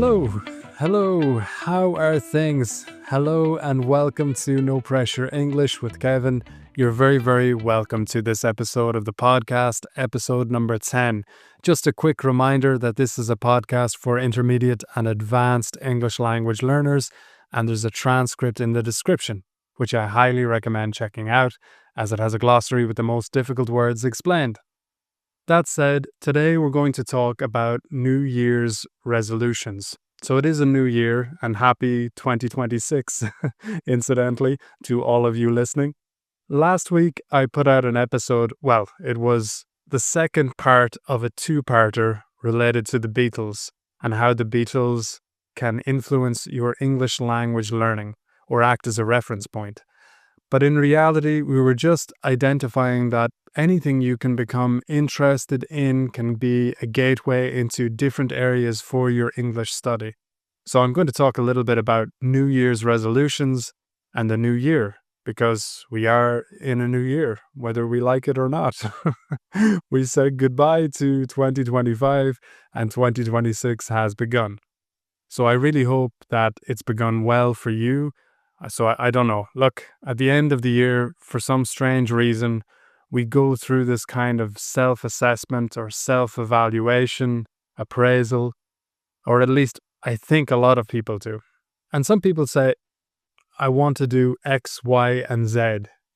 Hello, how are things? Hello and welcome to No Pressure English with Kevin. You're very welcome to this episode of the podcast, episode number 10. Just a quick reminder that this is a podcast for intermediate and advanced English language learners, and there's a transcript in the description, which I highly recommend checking out, as it has a glossary with the most difficult words explained. That said, today we're going to talk about New Year's resolutions. So it is a new year, and happy 2026, incidentally, to all of you listening. Last week I put out an episode, it was the second part of a two-parter related to the Beatles and how the Beatles can influence your English language learning or act as a reference point. But in reality, we were just identifying that anything you can become interested in can be a gateway into different areas for your English study. So I'm going to talk a little bit about New Year's resolutions and the new year, because we are in a new year, whether we like it or not. We said goodbye to 2025 and 2026 has begun. So I really hope that it's begun well for you. So I don't know. Look, at the end of the year, for some strange reason, we go through this kind of self-assessment or self-evaluation, appraisal, or at least I think a lot of people do. And some people say, I want to do X, Y, and Z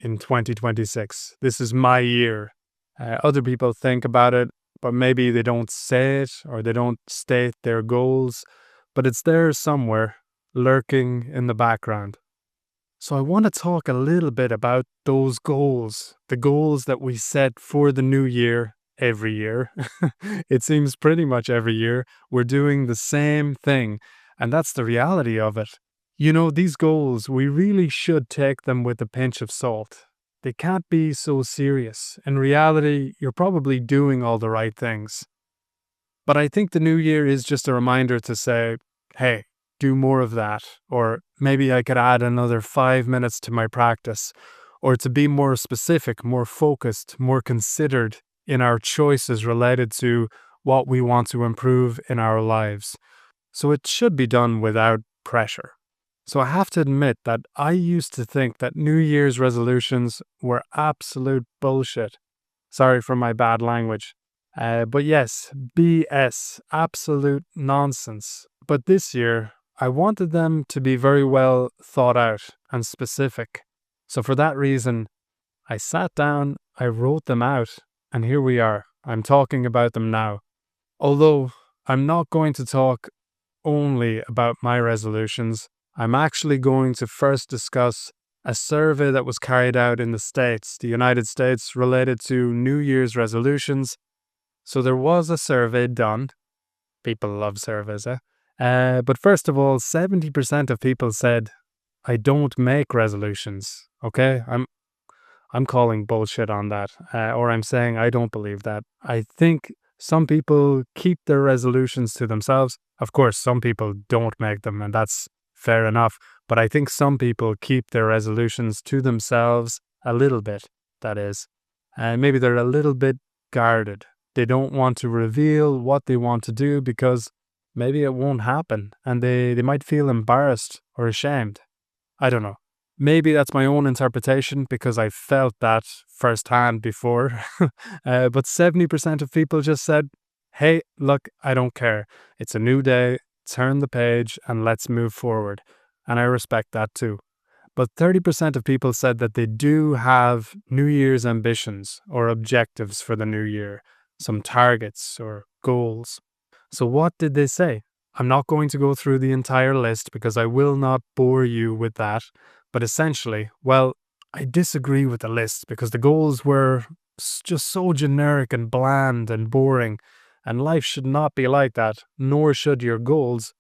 in 2026. This is my year. Other people think about it, but maybe they don't say it or they don't state their goals, but it's there somewhere, lurking in the background. So I want to talk a little bit about those goals, the goals that we set for the new year every year. It seems pretty much every year we're doing the same thing, and that's the reality of it. You know, these goals, we really should take them with a pinch of salt. They can't be so serious. In reality, you're probably doing all the right things. But I think the new year is just a reminder to say, hey, do more of that, or maybe I could add another 5 minutes to my practice, or to be more specific, more focused, more considered in our choices related to what we want to improve in our lives. So it should be done without pressure. So I have to admit that I used to think that New Year's resolutions were absolute bullshit. Sorry for my bad language. But yes, BS, absolute nonsense. But this year, I wanted them to be very well thought out and specific. So for that reason, I sat down, I wrote them out, and here we are. I'm talking about them now. Although I'm not going to talk only about my resolutions, I'm actually going to first discuss a survey that was carried out in the United States, related to New Year's resolutions. So there was a survey done. People love surveys, eh? But first of all, 70% of people said, I don't make resolutions. Okay, I'm calling bullshit on that, or I'm saying I don't believe that. I think some people keep their resolutions to themselves. Of course, some people don't make them, and that's fair enough. But I think some people keep their resolutions to themselves a little bit, that is. And maybe they're a little bit guarded. They don't want to reveal what they want to do because maybe it won't happen, and they might feel embarrassed or ashamed. I don't know. Maybe that's my own interpretation because I felt that firsthand before. But 70% of people just said, hey, look, I don't care. It's a new day, turn the page, and let's move forward. And I respect that too. But 30% of people said that they do have New Year's ambitions or objectives for the new year, some targets or goals. So what did they say? I'm not going to go through the entire list because I will not bore you with that. But essentially, I disagree with the list because the goals were just so generic and bland and boring. And life should not be like that, nor should your goals.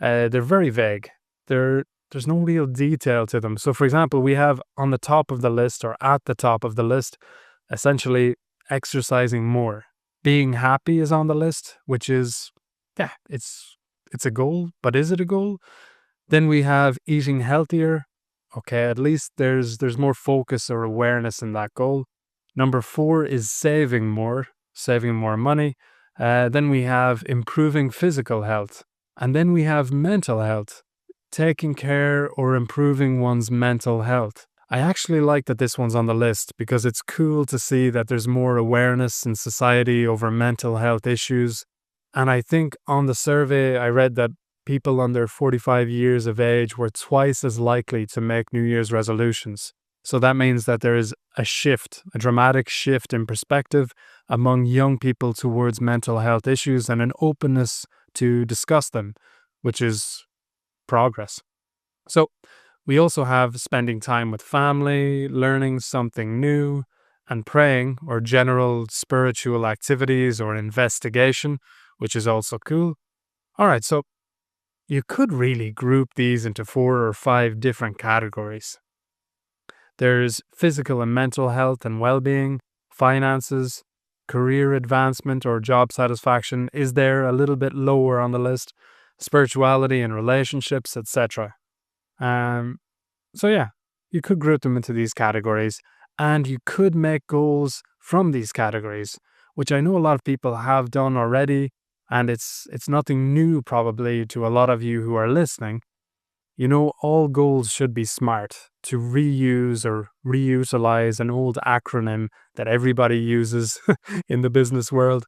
They're very vague. There's no real detail to them. So for example, we have on the top of the list, or at the top of the list, essentially exercising more. Being happy is on the list, which is, it's a goal, but is it a goal? Then we have eating healthier. Okay, at least there's more focus or awareness in that goal. Number 4 is saving more money. Then we have improving physical health. And then we have mental health, taking care or improving one's mental health. I actually like that this one's on the list because it's cool to see that there's more awareness in society over mental health issues. And I think on the survey, I read that people under 45 years of age were twice as likely to make New Year's resolutions. So that means that there is a shift, a dramatic shift in perspective among young people towards mental health issues and an openness to discuss them, which is progress. So we also have spending time with family, learning something new, and praying or general spiritual activities or investigation, which is also cool. All right, so you could really group these into 4 or 5 different categories. There's physical and mental health and well-being, finances, career advancement or job satisfaction is there a little bit lower on the list, spirituality and relationships, etc. So yeah, you could group them into these categories, and you could make goals from these categories, which I know a lot of people have done already, and it's nothing new probably to a lot of you who are listening. You know, all goals should be SMART, to reuse or reutilize an old acronym that everybody uses in the business world.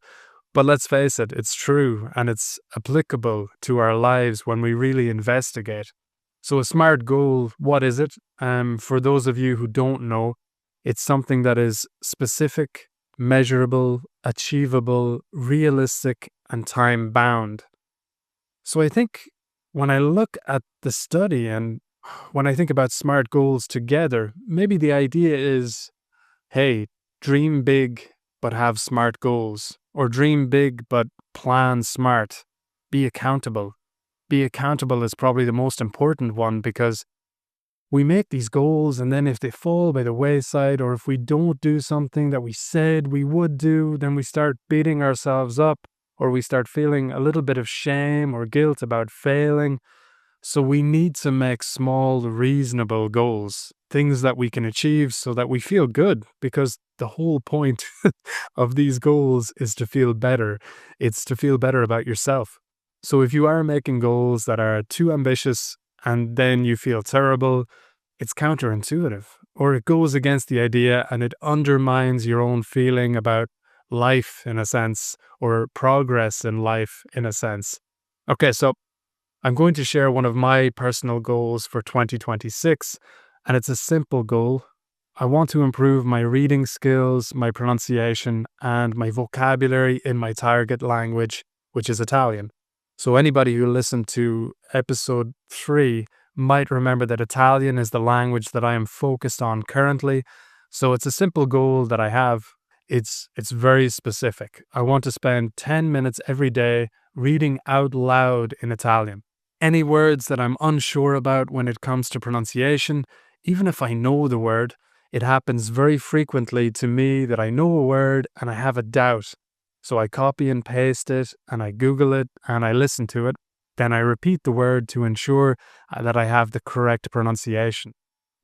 But let's face it, it's true and it's applicable to our lives when we really investigate. So a SMART goal, what is it? For those of you who don't know, it's something that is specific, measurable, achievable, realistic, and time-bound. So I think when I look at the study and when I think about SMART goals together, maybe the idea is, hey, dream big, but have SMART goals. Or dream big, but plan SMART. Be accountable. Be accountable is probably the most important one because we make these goals and then if they fall by the wayside or if we don't do something that we said we would do, then we start beating ourselves up or we start feeling a little bit of shame or guilt about failing. So we need to make small, reasonable goals, things that we can achieve so that we feel good, because the whole point of these goals is to feel better. It's to feel better about yourself. So if you are making goals that are too ambitious and then you feel terrible, it's counterintuitive, or it goes against the idea and it undermines your own feeling about life in a sense, or progress in life in a sense. Okay, so I'm going to share one of my personal goals for 2026, and it's a simple goal. I want to improve my reading skills, my pronunciation, and my vocabulary in my target language, which is Italian. So anybody who listened to episode 3 might remember that Italian is the language that I am focused on currently. So it's a simple goal that I have. It's very specific. I want to spend 10 minutes every day reading out loud in Italian. Any words that I'm unsure about when it comes to pronunciation, even if I know the word, it happens very frequently to me that I know a word and I have a doubt. So I copy and paste it and I Google it and I listen to it. Then I repeat the word to ensure that I have the correct pronunciation.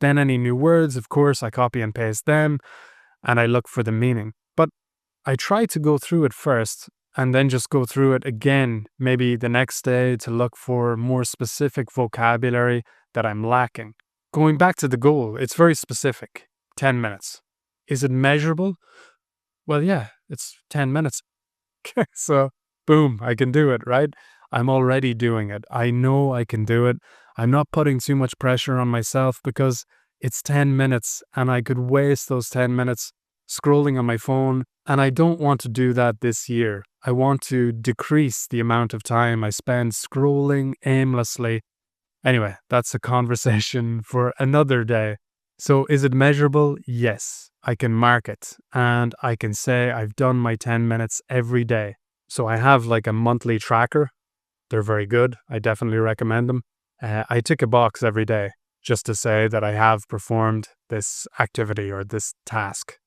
Then any new words, of course, I copy and paste them and I look for the meaning. But I try to go through it first and then just go through it again, maybe the next day, to look for more specific vocabulary that I'm lacking. Going back to the goal, it's very specific, 10 minutes. Is it measurable? Well, yeah, it's 10 minutes. So, boom, I can do it, right? I'm already doing it. I know I can do it. I'm not putting too much pressure on myself because it's 10 minutes and I could waste those 10 minutes scrolling on my phone, and I don't want to do that this year. I want to decrease the amount of time I spend scrolling aimlessly. Anyway, that's a conversation for another day. So is it measurable? Yes, I can mark it and I can say I've done my 10 minutes every day. So I have like a monthly tracker. They're very good. I definitely recommend them. I tick a box every day just to say that I have performed this activity or this task.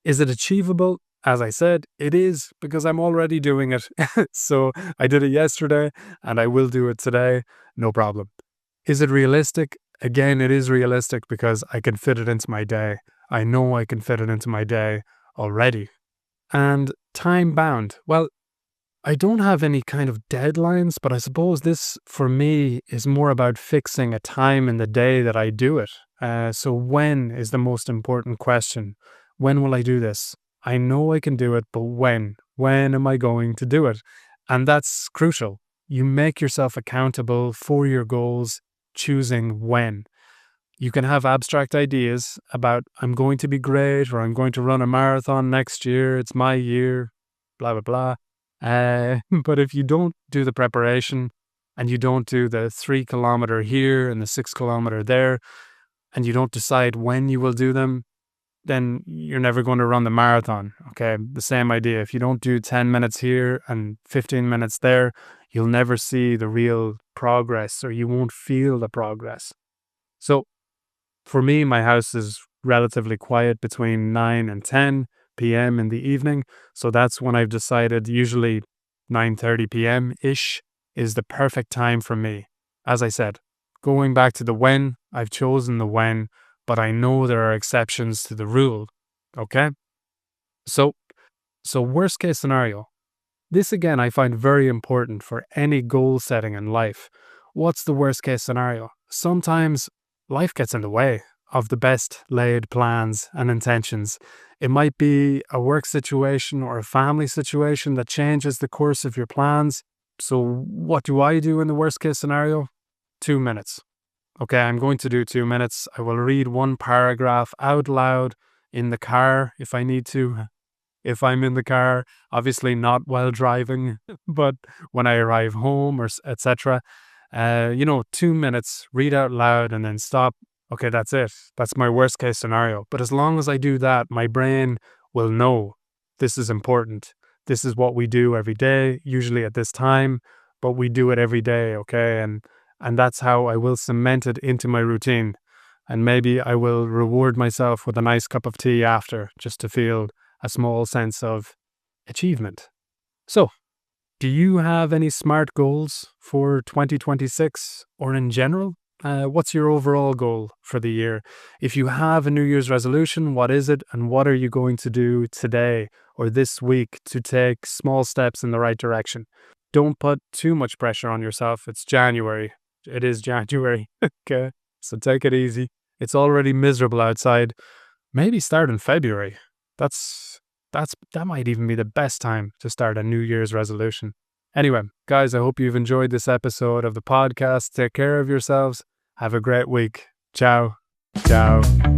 Is it achievable? As I said, it is, because I'm already doing it. So I did it yesterday and I will do it today. No problem. Is it realistic? Again, it is realistic because I can fit it into my day. I know I can fit it into my day already. And time bound. Well, I don't have any kind of deadlines, but I suppose this for me is more about fixing a time in the day that I do it. So when is the most important question? When will I do this? I know I can do it, but when? When am I going to do it? And that's crucial. You make yourself accountable for your goals, choosing when. You can have abstract ideas about, I'm going to be great, or I'm going to run a marathon next year, it's my year, blah, blah, blah. But if you don't do the preparation and you don't do the 3 kilometer here and the 6 kilometer there, and you don't decide when you will do them, then you're never going to run the marathon. Okay. The same idea. If you don't do 10 minutes here and 15 minutes there, you'll never see the real progress, or you won't feel the progress. So for me, my house is relatively quiet between 9 and 10 p.m. in the evening. So that's when I've decided usually 9:30 p.m.-ish is the perfect time for me. As I said, going back to the when, I've chosen the when, but I know there are exceptions to the rule. Okay? So worst case scenario. This again I find very important for any goal setting in life. What's the worst case scenario? Sometimes life gets in the way of the best laid plans and intentions. It might be a work situation or a family situation that changes the course of your plans. So what do I do in the worst case scenario? 2 minutes. Okay, I'm going to do 2 minutes. I will read one paragraph out loud in the car if I need to. If I'm in the car, obviously not while driving, but when I arrive home or etc. 2 minutes, read out loud and then stop. Okay, that's it. That's my worst case scenario. But as long as I do that, my brain will know this is important. This is what we do every day, usually at this time, but we do it every day, okay? And that's how I will cement it into my routine. And maybe I will reward myself with a nice cup of tea after, just to feel a small sense of achievement. So, do you have any SMART goals for 2026 or in general? What's your overall goal for the year? If you have a New Year's resolution, what is it, and what are you going to do today or this week to take small steps in the right direction? Don't put too much pressure on yourself. It's January. It is January. Okay, so take it easy. It's already miserable outside. Maybe start in February. That might even be the best time to start a New Year's resolution. Anyway, guys, I hope you've enjoyed this episode of the podcast. Take care of yourselves. Have a great week. Ciao. Ciao.